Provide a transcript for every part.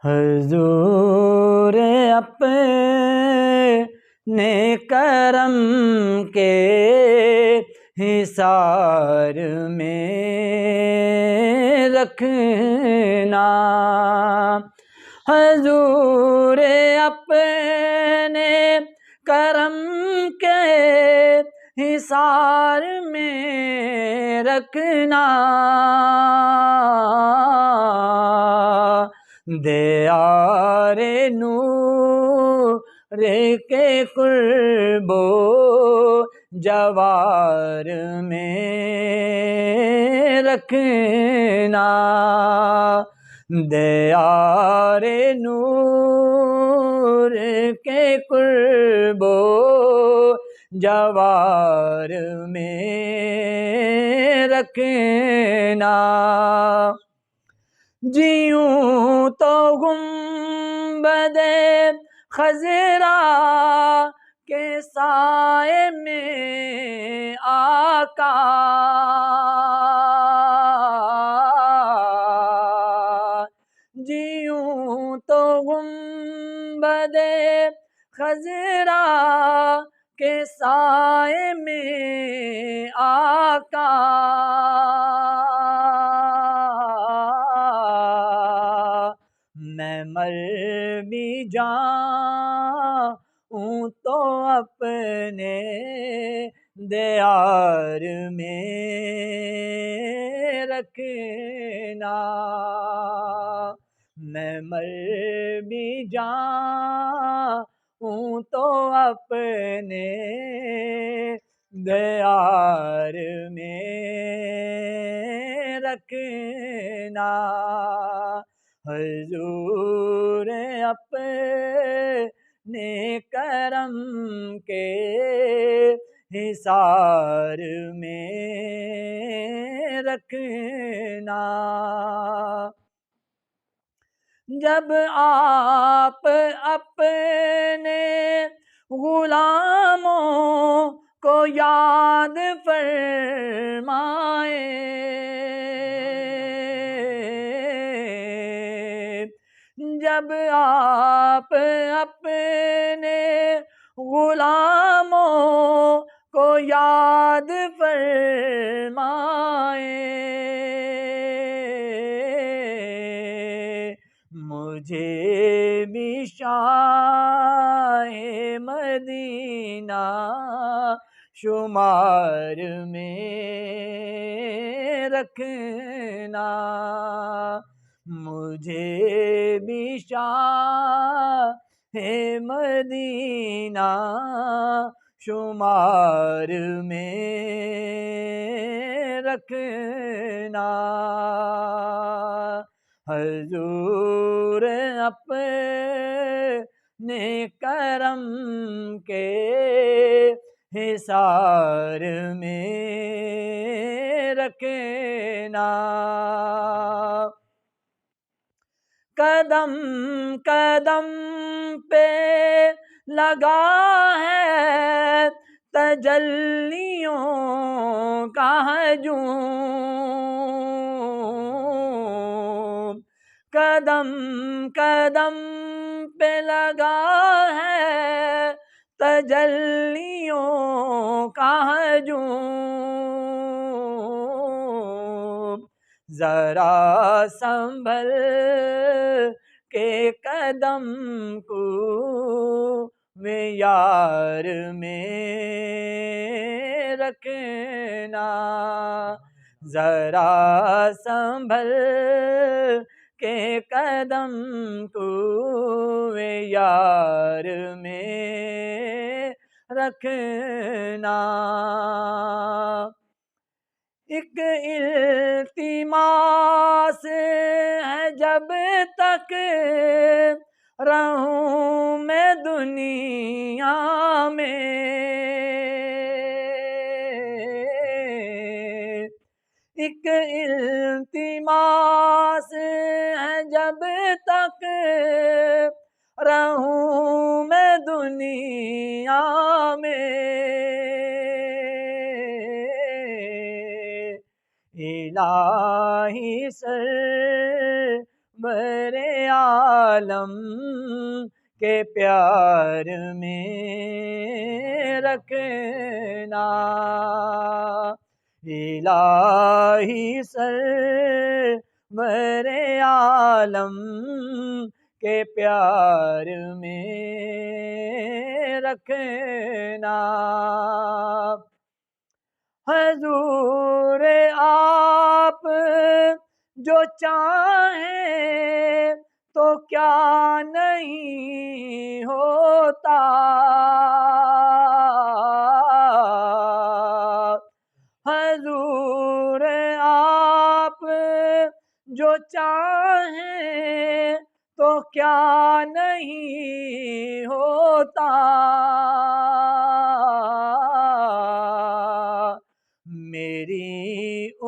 حضور اپنے کرم کے حصار میں رکھنا، حضور اپنے کرم کے حصار میں رکھنا، دیار نور کے قرب و جوار میں رکھنا، دیار نور کے قرب و جوار میں رکھنا، جیوں تو گنبد خضرا کے سائے میں آقا، جیوں تو گنبد خضرا کے سائے میں آقا، میں مر بھی جاؤں تو اپنے دیار میں رکھنا، میں مر بھی جاؤں تو اپنے دیار میں رکھنا، حضور اپنے کرم کے حصار میں رکھنا، جب آپ اپنے غلاموں کو یاد فرمائیں، جب آپ اپنے غلاموں کو یاد فرمائیں، مجھے بھی شاہ مدینہ شمار میں رکھنا، مجھے بھی شاہ مدینہ شمار میں رکھنا، حضور اپنے کرم کے حصار میں رکھنا، قدم قدم پہ لگا ہے تجلیوں کا ہجوم، قدم قدم پہ لگا ہے تجلیوں کا ہجوم، ذرا سنبھل کے قدم کو یار میں رکھنا، ذرا سنبھل کے قدم کو یار میں رکھنا، ایک التماس ہے جب تک رہوں میں دنیا میں، ایک التماس ہے جب تک رہوں میں دنیا میں، الہی سرور عالم کے پیار میں رکھنا، الہی سرور عالم کے پیار میں رکھنا، حضور آپ جو چاہیں تو کیا نہیں ہوتا، حضور آپ جو چاہیں تو کیا نہیں ہوتا، میری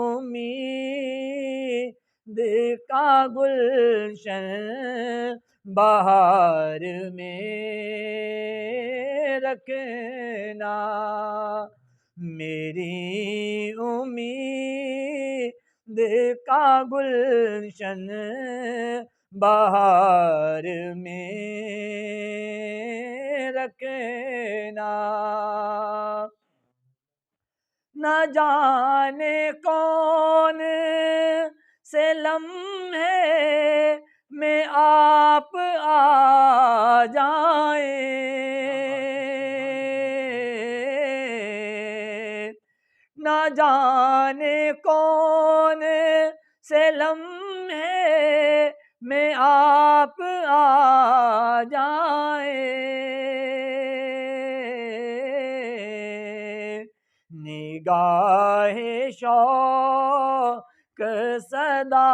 امید کا گلشن بہار میں رکھنا، میری امید کا گلشن بہار میں رکھنا، نہ جانے کون سے لمحے میں آپ آ جائیں، نہ جانے کون سے لمحے میں آپ آ جائیں، نگاہ شوق صدا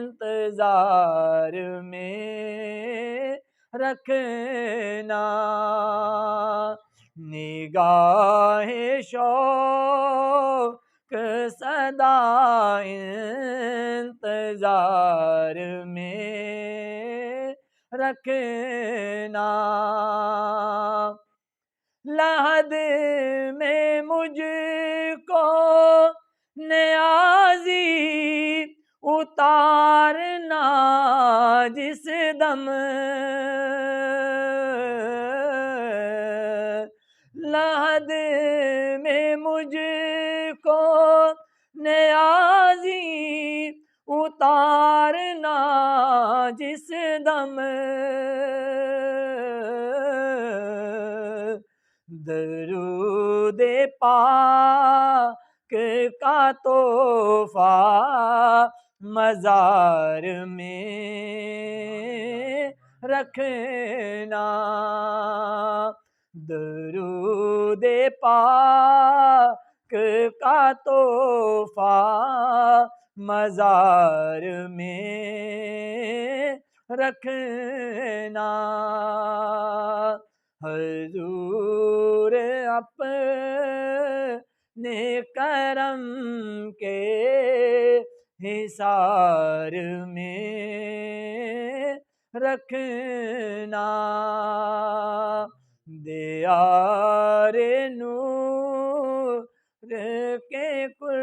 انتظار میں رکھنا، نگاہ شوق صدا انتظار میں رکھنا، لحد میں مجھ کو نیازی اتارنا جس دم، لحد میں مجھ کو نیازی اتارنا جس دم، درود پاک کا تحفہ مزار میں رکھنا، درود پاک کا تحفہ مزار میں رکھنا، حضور اپنے کرم کے حصار میں رکھنا، دیار نور کے